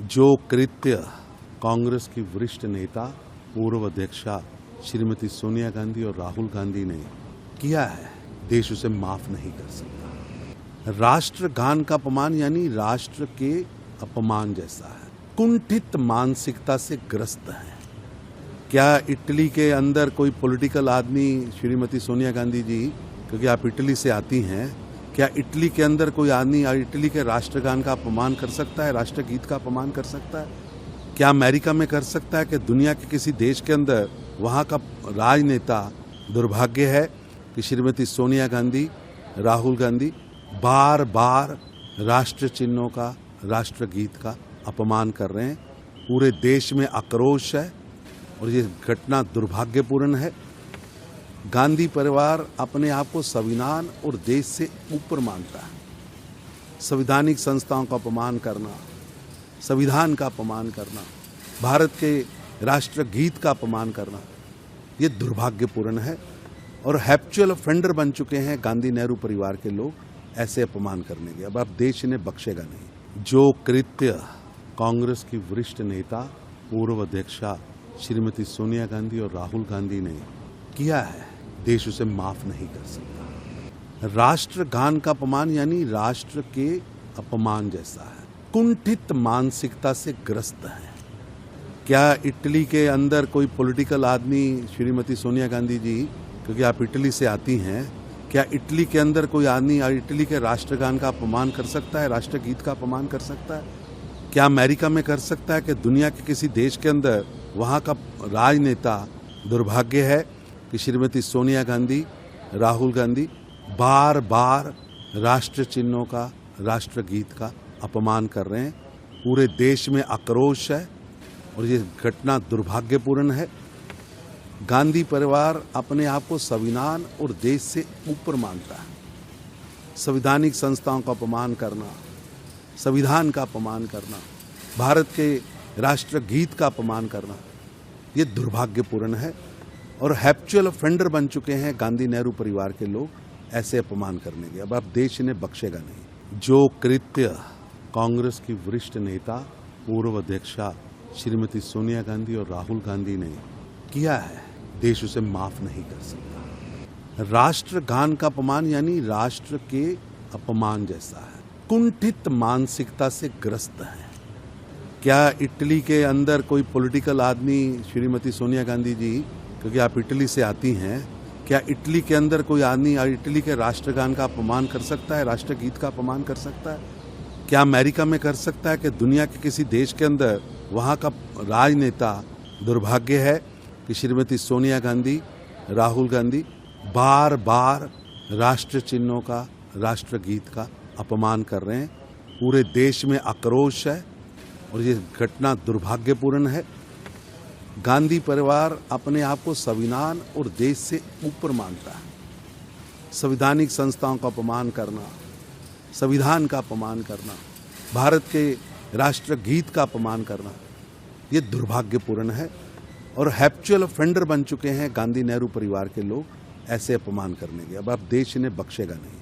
जो कृत्य कांग्रेस की वरिष्ठ नेता पूर्व अध्यक्षा श्रीमती सोनिया गांधी और राहुल गांधी ने किया है, देश उसे माफ नहीं कर सकता। राष्ट्रगान का अपमान यानी राष्ट्र के अपमान जैसा है। कुंठित मानसिकता से ग्रस्त है। क्या इटली के अंदर कोई पॉलिटिकल आदमी, श्रीमती सोनिया गांधी जी, क्योंकि आप इटली से आती हैं, क्या इटली के अंदर कोई आदमी इटली के राष्ट्रगान का अपमान कर सकता है, राष्ट्रगीत का अपमान कर सकता है? क्या अमेरिका में कर सकता है कि दुनिया के किसी देश के अंदर वहाँ का राजनेता? दुर्भाग्य है कि श्रीमती सोनिया गांधी, राहुल गांधी बार बार राष्ट्र चिन्हों का, राष्ट्रगीत का अपमान कर रहे हैं। पूरे देश में आक्रोश है और ये घटना दुर्भाग्यपूर्ण है। गांधी परिवार अपने आप को संविधान और देश से ऊपर मानता है। संवैधानिक संस्थाओं का अपमान करना, संविधान का अपमान करना, भारत के राष्ट्रगीत का अपमान करना, ये दुर्भाग्यपूर्ण है और हैप्चुअल ऑफेंडर बन चुके हैं गांधी नेहरू परिवार के लोग ऐसे अपमान करने के। अब देश इन्हें बख्शेगा नहीं। जो कृत्य कांग्रेस की वरिष्ठ नेता पूर्व अध्यक्षा श्रीमती सोनिया गांधी और राहुल गांधी ने किया है, देश उसे माफ नहीं कर सकता। राष्ट्रगान का अपमान यानी राष्ट्र के अपमान जैसा है। कुंठित मानसिकता से ग्रस्त है। क्या इटली के अंदर कोई पॉलिटिकल आदमी, श्रीमती सोनिया गांधी जी, क्योंकि आप इटली से आती हैं, क्या इटली के अंदर कोई आदमी इटली के राष्ट्रगान का अपमान कर सकता है, राष्ट्रगीत का अपमान कर सकता है? क्या अमेरिका में कर सकता है कि दुनिया के किसी देश के अंदर वहाँ का राजनेता? दुर्भाग्य है कि श्रीमती सोनिया गांधी, राहुल गांधी बार बार राष्ट्र चिन्हों का, राष्ट्रगीत का अपमान कर रहे हैं। पूरे देश में आक्रोश है और ये घटना दुर्भाग्यपूर्ण है। गांधी परिवार अपने आप को संविधान और देश से ऊपर मानता है। संवैधानिक संस्थाओं का अपमान करना, संविधान का अपमान करना, भारत के राष्ट्रगीत का अपमान करना, ये दुर्भाग्यपूर्ण है और हैप्चुअल ऑफेंडर बन चुके हैं गांधी नेहरू परिवार के लोग ऐसे अपमान करने के। अब देश इन्हें बख्शेगा नहीं। जो कृत्य कांग्रेस की वरिष्ठ नेता पूर्व अध्यक्षा श्रीमती सोनिया गांधी और राहुल गांधी ने किया है, देश उसे माफ नहीं कर सकता। राष्ट्रगान का अपमान यानी राष्ट्र के अपमान जैसा है। कुंठित मानसिकता से ग्रस्त है। क्या इटली के अंदर कोई पॉलिटिकल आदमी, श्रीमती सोनिया गांधी जी, क्योंकि आप इटली से आती हैं, क्या इटली के अंदर कोई आदमी इटली के राष्ट्रगान का अपमान कर सकता है, राष्ट्रगीत का अपमान कर सकता है? क्या अमेरिका में कर सकता है कि दुनिया के किसी देश के अंदर वहाँ का राजनेता? दुर्भाग्य है कि श्रीमती सोनिया गांधी, राहुल गांधी बार बार राष्ट्र चिन्हों का, राष्ट्रगीत का अपमान कर रहे हैं। पूरे देश में आक्रोश है और ये घटना दुर्भाग्यपूर्ण है। गांधी परिवार अपने आप को संविधान और देश से ऊपर मानता है। संवैधानिक संस्थाओं का अपमान करना, संविधान का अपमान करना, भारत के राष्ट्रगीत का अपमान करना, ये दुर्भाग्यपूर्ण है और हैप्चुअल ऑफेंडर बन चुके हैं गांधी नेहरू परिवार के लोग ऐसे अपमान करने के। अब देश इन्हें बख्शेगा नहीं।